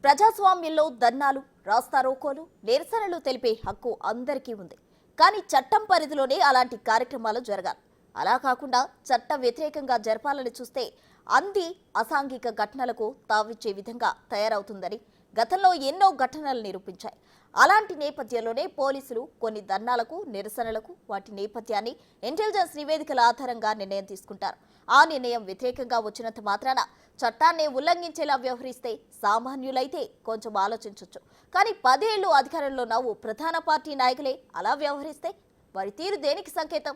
ప్రజాస్వామ్యంలో ధర్నాలు, రాస్తారోకోలు, నిరసనలు తెలిపే హక్కు అందరికీ ఉంది. కానీ చట్టం పరిధిలోనే అలాంటి కార్యక్రమాలు జరగాలి. అలా కాకుండా చట్ట వ్యతిరేకంగా జరపాలని చూస్తే అంది అసాంఘిక ఘటనలకు తావిచ్చే విధంగా తయారవుతుందని గతంలో ఎన్నో ఘటనలు నిరూపించాయి. అలాంటి నేపథ్యంలోనే పోలీసులు కొన్ని ధర్నాలకు, నిరసనలకు వాటి నేపథ్యాన్ని ఇంటెలిజెన్స్ నివేదికల ఆధారంగా నిర్ణయం తీసుకుంటారు. ఆ నిర్ణయం వ్యతిరేకంగా వచ్చినంత మాత్రాన చట్టాన్ని ఉల్లంఘించేలా వ్యవహరిస్తే సామాన్యులైతే కొంచెం ఆలోచించవచ్చు. కానీ 10 ఏళ్లు అధికారంలో ఉన్న ప్రధాన పార్టీ నాయకులే అలా వ్యవహరిస్తే వారి తీరు దేనికి సంకేతం?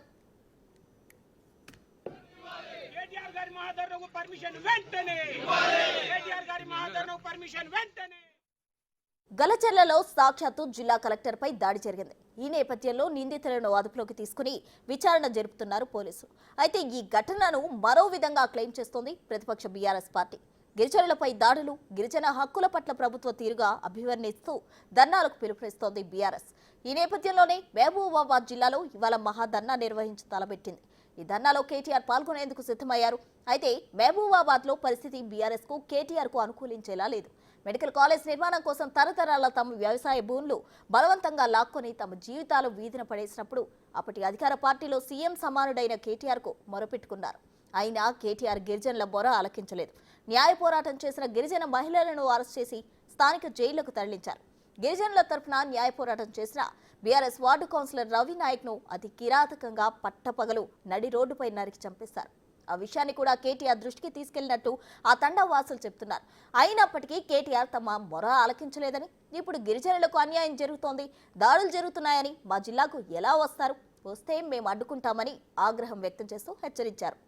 గలచెర్లలో సాక్షాత్తు జిల్లా కలెక్టర్పై దాడి జరిగింది. ఈ నేపథ్యంలో నిందితులను అదుపులోకి తీసుకుని విచారణ జరుపుతున్నారు పోలీసులు. అయితే ఈ ఘటనను మరో విధంగా క్లెయిమ్ చేస్తోంది ప్రతిపక్ష బీఆర్ఎస్ పార్టీ. గిరిజనులపై దాడులు, గిరిజన హక్కుల పట్ల ప్రభుత్వ తీరుగా అభివర్ణిస్తూ ధర్నాలకు పిలుపునిస్తోంది బీఆర్ఎస్. ఈ నేపథ్యంలోనే మహబూబాబాద్ జిల్లాలో ఇవాళ మహాధర్నా నిర్వహించి తలపెట్టింది. ఈ ధర్నాలో కేటీఆర్ పాల్గొనేందుకు సిద్ధమయ్యారు. అయితే మహబూబాబాద్ లో పరిస్థితి బీఆర్ఎస్ కు, కేటీఆర్ కు అనుకూలించేలా లేదు. మెడికల్ కాలేజ్ నిర్మాణం కోసం తరతరాల తమ వ్యవసాయ భూములు బలవంతంగా లాక్కొని తమ జీవితాలు వీధిన పడేసినప్పుడు అప్పటి అధికార పార్టీలో సీఎం సమానుడైన కేటీఆర్ కు మొరపెట్టుకున్నారు. అయినా కేటీఆర్ గిరిజనుల మొర ఆలకించలేదు. న్యాయ పోరాటం చేసిన గిరిజన మహిళలను అరెస్ట్ చేసి స్థానిక జైళ్లకు తరలించారు. గిరిజనుల తరఫున న్యాయ పోరాటం చేసిన BRS ward councillor Ravi Nayak ను అతి కిరాతకంగా పట్టపగలు నడి రోడ్డుపై నరికి చంపేశారు. ఆ విషయాన్ని కూడా కేటీఆర్ దృష్టికి తీసుకెళ్లినట్టు ఆ తండా వాసులు చెప్తున్నారు. అయినప్పటికీ కేటీఆర్ తమ మొర ఆలకించలేదని, ఇప్పుడు గిరిజనులకు అన్యాయం జరుగుతోంది, దాడులు జరుగుతున్నాయని మా జిల్లాకు ఎలా వస్తారు, వస్తే మేము అడ్డుకుంటామని ఆగ్రహం వ్యక్తం చేస్తూ హెచ్చరించారు.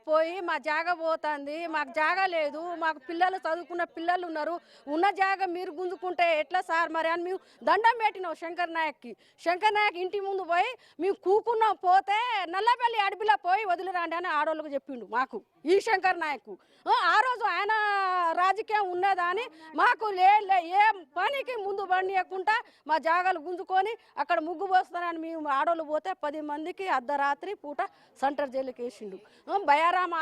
పోయి మా జాగ పోతుంది, మాకు జాగ లేదు, మాకు పిల్లలు చదువుకున్న పిల్లలు ఉన్నారు, ఉన్న జాగ మీరు గుంజుకుంటే ఎట్లా సార్ మరి అని మేము దండం పెట్టినాం శంకర్ నాయక్కి. శంకర్ నాయక్ ఇంటి ముందు పోయి మేము కూకున్నాం. పోతే నల్లపల్లి అడవిలో పోయి వదిలిరండి అని ఆడోళ్ళకు చెప్పిండు మాకు ఈ శంకర్ నాయక్. ఆ రోజు ఆయన రాజకీయం ఉన్నదా అని మాకు ఏ పనికి ముందు పనియకుండా మా జాగాలు గుంజుకొని అక్కడ ముగ్గు పోస్తానని మేము ఆడోళ్ళు పోతే 10 మందికి అర్ధరాత్రి పూట సెంటర్ జైలుకి వేసిండు, బయారామ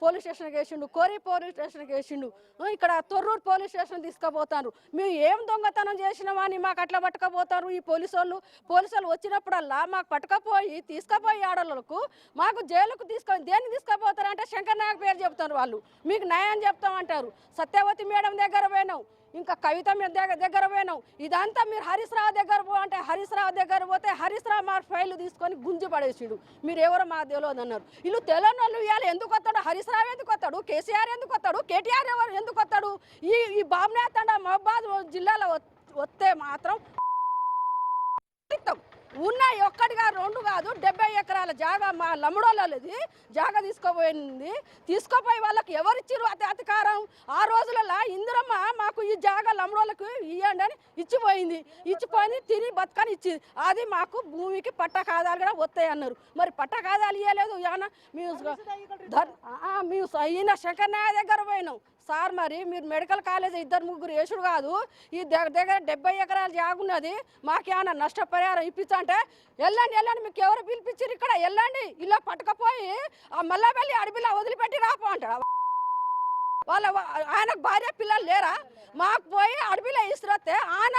పోలీస్ స్టేషన్కి వేసిండు, కోరి పోలీస్ స్టేషన్కి వేసిండు, ఇక్కడ తొర్రూరు పోలీస్ స్టేషన్ తీసుకుపోతారు. మేము ఏం దొంగతనం చేసినామని మాకు అట్లా పట్టుకపోతారు ఈ పోలీసు వాళ్ళు వచ్చినప్పుడల్లా మాకు పట్టుకపోయి తీసుకుపోయి ఆడోళ్ళకు మాకు జైలుకు దేన్ని తీసుకుపోతారంటే శంకర్ నాయక్ పేరు చెప్తారు వాళ్ళు. మీకు న్యాయం చెప్తామంటారు. సత్యవతి మేడం దగ్గర పోయినాం, ఇంకా కవిత దగ్గర పోయినాం. ఇదంతా మీరు హరీష్ రావు దగ్గర అంటే హరీష్ రావు దగ్గర పోతే హరీష్ రావు మా ఫైల్ తీసుకొని గుంజి పడేసిడు. మీరు ఎవరో మాకు తెలియదు అన్నారు. వీళ్ళు తెలియని వాళ్ళు ఇవాళ ఎందుకు వస్తాడు? హరీష్ రావు ఎందుకు వస్తాడు? కేసీఆర్ ఎందుకు వస్తాడు? కేటీఆర్ ఎవరు ఎందుకు వస్తాడు? ఈ బాబ్నాథ్ మహబూబాద్ జిల్లాలో వస్తే మాత్రం ఉన్న ఒక్కటిగా 2 కాదు 70 ఎకరాల జాగా మా లమ్ముడోళ్ళది జాగా తీసుకుపోయి వాళ్ళకి ఎవరిచ్చిరు అధికారం? ఆ రోజులలో ఇందిరమ్మ మాకు ఈ జాగా లమ్ముడోళ్ళకు ఇవ్వండి అని ఇచ్చిపోయింది తిని బతకని ఇచ్చింది. అది మాకు భూమికి పట్ట కాదాలు కూడా వస్తాయి అన్నారు. మరి పట్ట కాదాలు ఇవ్వలేదు. మేము ఈయన శంకర్ నాయక్ దగ్గర పోయినాం. సార్ మరి మీరు మెడికల్ కాలేజ్ 2-3 వేసుడు కాదు, ఈ దగ్గర 70 ఎకరాల జాగున్నది, మాకేమన్నా నష్టపరిహారం ఇప్పించంటే వెళ్ళండి మీకు ఎవరు పిలిపించారు ఇక్కడ వెళ్ళండి, ఇలా పట్టుకపోయి ఆ మల్లపల్లి అడవిలో వదిలిపెట్టి రాపో అంటాడు. ఆయనకు భార్య పిల్లలు లేరా? మాకు పోయి అడవిలో ఇస్తే ఆయన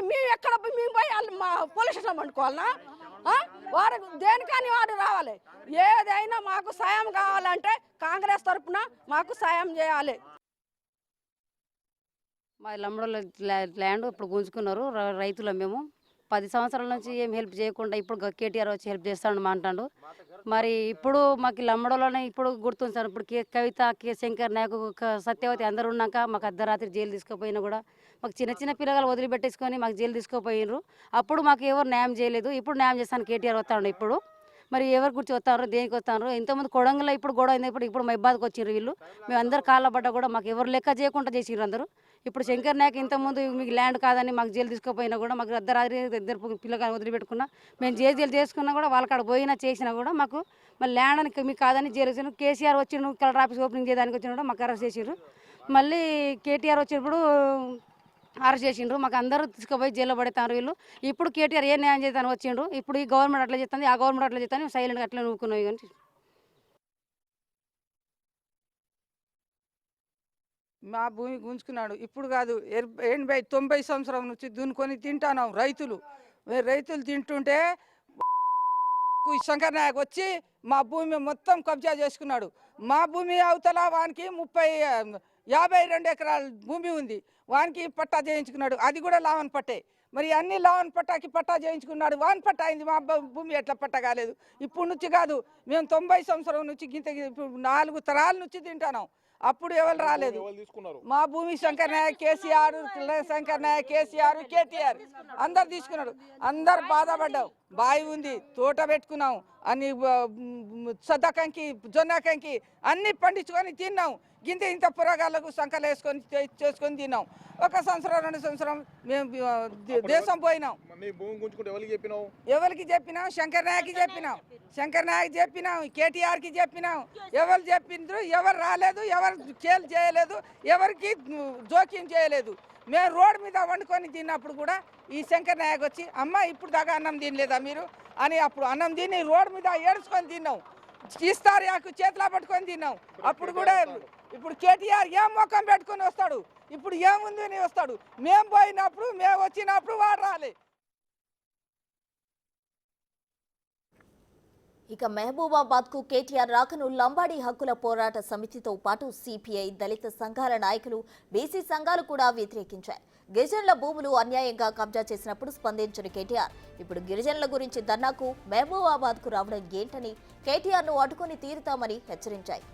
మేము ఎక్కడ మేము పోయి మా పోలీస్ స్టేషన్ పండుకోవాలన్నా? వాడు దేనికని వాడు రావాలి. ఏదైనా మాకు సాయం కావాలంటే కాంగ్రెస్ తరఫున మాకు సాయం చేయాలి. మా లమ్మడోళ్ళ ల్యాండ్ ఇప్పుడు గుంజుకున్నారు రైతులు. మేము 10 సంవత్సరాల నుంచి ఏం హెల్ప్ చేయకుండా ఇప్పుడు కేటీఆర్ వచ్చి హెల్ప్ చేస్తాడు అంటాడు. మరి ఇప్పుడు మాకు లమ్మడోళ్ళని ఇప్పుడు గుర్తుంచారు. ఇప్పుడు కవిత, శంకర్ నాయక్, సత్యవతి అందరూ ఉన్నాక మాకు అర్ధరాత్రి జైలు తీసుకుపోయినా కూడా మాకు చిన్న పిల్లలు వదిలిపెట్టేసుకొని మాకు జైలు తీసుకుపోయినారు. అప్పుడు మాకు ఎవరు న్యాయం చేయలేదు. ఇప్పుడు న్యాయం చేస్తాను కేటీఆర్ వస్తాడు. ఇప్పుడు మరి ఎవరు గురించి వస్తారు, దేనికి వస్తారు? ఇంతకుముందు కొడంగల్లో ఇప్పుడు గొడవ అయింది. ఇప్పుడు మహిబాద్కి వచ్చిర్రు వీళ్ళు. మేము అందరు కాళ్ళ పడ్డ కూడా మాకు ఎవరు లెక్క చేయకుండా చేసిర్రు అందరూ. ఇప్పుడు శంకర్ నాయక్ ఇంతకుముందు మీకు ల్యాండ్ కాదని మాకు జైలు తీసుకుపోయినా కూడా మాకు అర్ధరాత్రి 2 పిల్లగాని వదిలిపెట్టుకున్నా మేము జైలు చేసుకున్నా కూడా వాళ్ళకాడ పోయినా చేసినా కూడా మాకు మళ్ళీ ల్యాండ్ అని మీకు కాదని జైలు కేసీఆర్ వచ్చిండు కలెక్టర్ ఆఫీస్ ఓపెనింగ్ చేయడానికి వచ్చినా కూడా మాకు అరెస్ట్ చేసిర్రు. మళ్ళీ కేటీఆర్ వచ్చినప్పుడు అరెస్ట్ చేసిండ్రు. మాకు అందరూ తీసుకుపోయి జైల్లో పడతారు వీళ్ళు. ఇప్పుడు కేటీఆర్ ఏ న్యాయం చేస్తాను వచ్చిండ్రు. ఇప్పుడు ఈ గవర్నమెంట్ అట్లా చేస్తుంది, ఆ గవర్నమెంట్ అట్లా చేస్తాను, సైలెంట్గా అట్లా నూకున్నాయి. కానీ మా భూమి గుంజుకున్నాడు. ఇప్పుడు కాదు 80-90 సంవత్సరం నుంచి దున్నుకొని తింటాను. రైతులు తింటుంటే ఈ శంకర్ నాయక్ వచ్చి మా భూమి మొత్తం కబ్జా చేసుకున్నాడు. మా భూమి అవతల వానికి 52 ఎకరాల భూమి ఉంది. వానికి పట్టా చేయించుకున్నాడు. అది కూడా లావన్ పట్టే. మరి అన్ని లావన్ పట్టాకి పట్టా చేయించుకున్నాడు. వాన్ పట్టా అయింది, మా భూమి ఎట్లా పట్టా కాలేదు? ఇప్పుడు నుంచి కాదు, మేము 90 సంవత్సరం నుంచి ఇప్పుడు 4 తరాల నుంచి తింటాను. అప్పుడు ఎవరు రాలేదు. మా భూమి శంకర్ నాయక్, కేసీఆర్, కేటీఆర్ అందరు తీసుకున్నాడు. అందరు బాధపడ్డాం. బావి ఉంది, తోట పెట్టుకున్నాం, అన్ని సద్దకంకి జొన్నకంకి అన్ని పండించుకొని తిన్నాం. ఇంత పురగాళ్ళకు సంకలు వేసుకొని చేసుకొని తిన్నాం. 1 సంవత్సరం 2 సంవత్సరం మేము దేశం పోయినాం. ఎవరికి చెప్పినాం? శంకర్ నాయక్కి చెప్పినాం, కేటీఆర్కి చెప్పినాం. ఎవరు చెప్పిండ్రు? ఎవరు రాలేదు, ఎవరు కేలు చేయలేదు, ఎవరికి జోక్యం చేయలేదు. మేము రోడ్డు మీద వండుకొని తిన్నప్పుడు కూడా ఈ శంకర్ నాయక్ వచ్చి, అమ్మ ఇప్పుడు దాకా అన్నం తినలేదా మీరు అని, అప్పుడు అన్నం తిని రోడ్డు మీద ఏడుచుకొని తిన్నాం. ఇస్తారు యాకు చేతిలో పట్టుకొని తిన్నాం. అప్పుడు కూడా ఇప్పుడు కేటీఆర్ ఏం ముఖం పెట్టుకొని వస్తాడు? ఇప్పుడు ఏముంది అని వస్తాడు? మేము పోయినప్పుడు, మేము వచ్చినప్పుడు వాడు రాలే. ఇక మహబూబాబాద్ కు కేటీఆర్ రాకను లంబాడీ హక్కుల పోరాట సమితితో పాటు సిపిఐ, దళిత సంఘాల నాయకులు, బీసీ సంఘాలు కూడా వ్యతిరేకించాయి. గిరిజనుల భూములు అన్యాయంగా కబ్జా చేసినప్పుడు స్పందించిన కేటీఆర్ ఇప్పుడు గిరిజనుల గురించి ధర్నాకు మహబూబాబాద్ కు రావడం ఏంటని కేటీఆర్ ను అడ్డుకొని తీరుతామని హెచ్చరించాయి.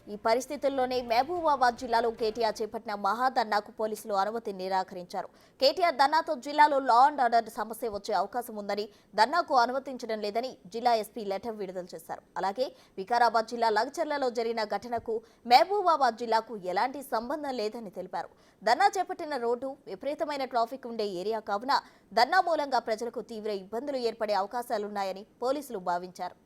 ఈ పరిస్థితుల్లోనే మహబూబాబాద్ జిల్లాలో కేటీఆర్ చేపట్టిన మహాధర్నాకు పోలీసులు అనుమతి నిరాకరించారు. కేటీఆర్ ధర్నాతో జిల్లాలో లా అండ్ ఆర్డర్ సమస్య వచ్చే అవకాశం ఉందని, ధర్నాకు అనుమతించడం లేదని జిల్లా ఎస్పీ లెటర్ విడుదల చేశారు. అలాగే వికారాబాద్ జిల్లా లగచర్లలో జరిగిన ఘటనకు మహబూబాబాద్ జిల్లాకు ఎలాంటి సంబంధం లేదని తెలిపారు. ధర్నా చేపట్టిన రోడ్డు విపరీతమైన ట్రాఫిక్ ఉండే ఏరియా కావున ధర్నా మూలంగా ప్రజలకు తీవ్ర ఇబ్బందులు ఏర్పడే అవకాశాలున్నాయని పోలీసులు భావించారు.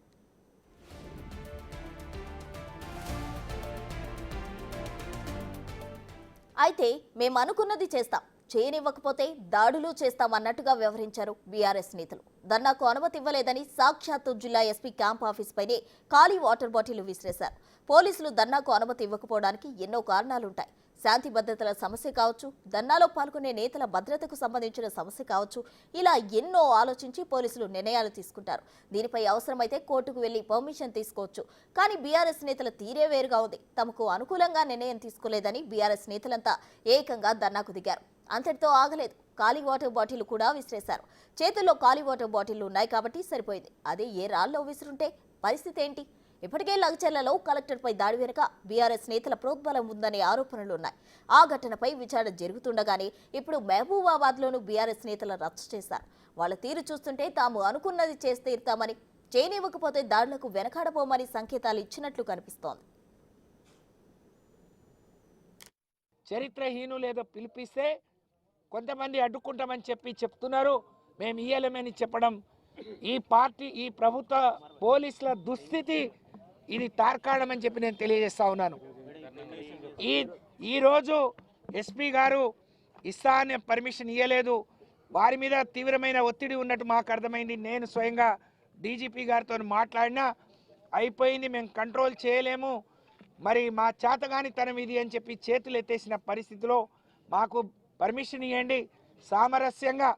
అయితే మేము అనుకున్నది చేస్తాం, చేయనివ్వకపోతే దాడులు చేస్తామన్నట్టుగా వ్యవహరించారు బీఆర్ఎస్ నేతలు. ధర్నాకు అనుమతి ఇవ్వలేదని సాక్షాత్తు జిల్లా ఎస్పీ క్యాంప్ ఆఫీస్ పైనే ఖాళీ వాటర్ బాటిల్ విసిరేశారు. పోలీసులు ధర్నాకు అనుమతి ఇవ్వకపోవడానికి ఎన్నో కారణాలుంటాయి. శాంతి భద్రతల సమస్య కావచ్చు, ధర్నాలో పాల్గొనే నేతల భద్రతకు సంబంధించిన సమస్య కావచ్చు, ఇలా ఎన్నో ఆలోచించి పోలీసులు నిర్ణయాలు తీసుకుంటారు. దీనిపై అవసరమైతే కోర్టుకు వెళ్లి పర్మిషన్ తీసుకోవచ్చు. కానీ బీఆర్ఎస్ నేతల తీరే వేరుగా ఉంది. తమకు అనుకూలంగా నిర్ణయం తీసుకోలేదని బీఆర్ఎస్ నేతలంతా ఏకంగా ధర్నాకు దిగారు. అంతటితో ఆగలేదు, ఖాళీ వాటర్ బాటిల్ కూడా విసిరేశారు. చేతుల్లో ఖాళీ వాటర్ బాటిళ్లు ఉన్నాయి కాబట్టి సరిపోయింది. అదే ఏ రాళ్ళలో విసురుంటే పరిస్థితి ఏంటి? ఇప్పటికే లగచర్లలో కలెక్టర్పై దాడి వెనుక బీఆర్ఎస్ నేతల ప్రోద్బలం ఉందనే ఆరోపణలున్నాయి. ఆ ఘటనపై విచారణ జరుగుతుండగానే ఇప్పుడు మహబూబాబాద్లోనూ బీఆర్ఎస్ నేతల రచ్చ చేశారు. వాళ్ళ తీరు చూస్తుంటే తాము అనుకున్నది చేసి తీరుతామని, చేయనివ్వకపోతే దాడులకు వెనకాడబోమని సంకేతాలు ఇచ్చినట్లు కనిపిస్తోంది. చరిత్రహీనులు ఏదో పిలిపిస్తే కొంతమంది అడ్డుకుంటామని చెప్తున్నారు. మేము ఇయ్యలేమని చెప్పడం, ఈ ప్రభుత్వ పోలీసుల దుస్థితి ఇది తార్కాణమని చెప్పి నేను తెలియజేస్తా ఉన్నాను. ఈరోజు ఎస్పీ గారు ఇస్తా అనే పర్మిషన్ ఇవ్వలేదు. వారి మీద తీవ్రమైన ఒత్తిడి ఉన్నట్టు మాకు అర్థమైంది. నేను స్వయంగా డీజీపీ గారితో మాట్లాడినా అయిపోయింది, మేము కంట్రోల్ చేయలేము, మరి మా చేతగానితనం ఇది అని చెప్పి చేతులు ఎత్తేసిన పరిస్థితిలో మాకు పర్మిషన్ ఇవ్వండి, సామరస్యంగా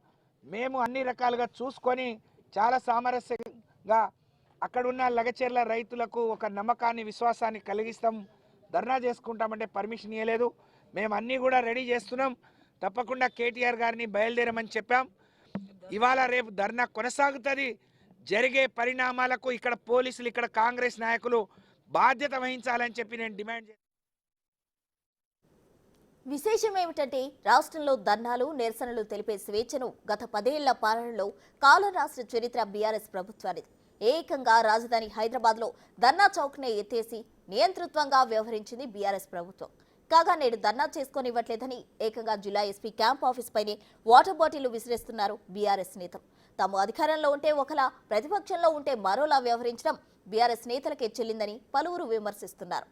మేము అన్ని రకాలుగా చూసుకొని చాలా సామరస్యంగా అక్కడున్న లగచెర్ల రైతులకు ఒక నమ్మకాన్ని, విశ్వాసాన్ని కలిగిస్తాం, ధర్నా చేసుకుంటామంటే పర్మిషన్ ఇవ్వలేదు. మేము అన్నీ కూడా రెడీ చేస్తున్నాం. తప్పకుండా కేటీఆర్ గారిని బయలుదేరమని చెప్పాం. ఇవాళ రేపు ధర్నా కొనసాగుతుంది. జరిగే పరిణామాలకు ఇక్కడ పోలీసులు, ఇక్కడ కాంగ్రెస్ నాయకులు బాధ్యత వహించాలని చెప్పి నేను డిమాండ్ చేస్తాను. విశేషం ఏమిటంటే రాష్ట్రంలో ధర్నాలు, నిరసనలు తెలిపే స్వేచ్ఛను గత 10 ఏళ్ల పాలనలో కాలం రాష్ట్ర చరిత్ర బీఆర్ఎస్ ప్రభుత్వానిది. ఏకంగా రాజధాని హైదరాబాద్లో ధర్నా చౌక్నే ఎత్తేసి నియంతృత్వంగా వ్యవహరించింది బీఆర్ఎస్ ప్రభుత్వం. కాగా నేడు ధర్నా చేసుకోనివ్వట్లేదని ఏకంగా జిల్లా ఎస్పీ క్యాంప్ ఆఫీస్ పైనే వాటర్ బాటిల్ విసిరేస్తున్నారు బీఆర్ఎస్ నేతలు. తాము అధికారంలో ఉంటే ఒకలా, ప్రతిపక్షంలో ఉంటే మరోలా వ్యవహరించడం బీఆర్ఎస్ నేతలకే చెల్లిందని పలువురు విమర్శిస్తున్నారు.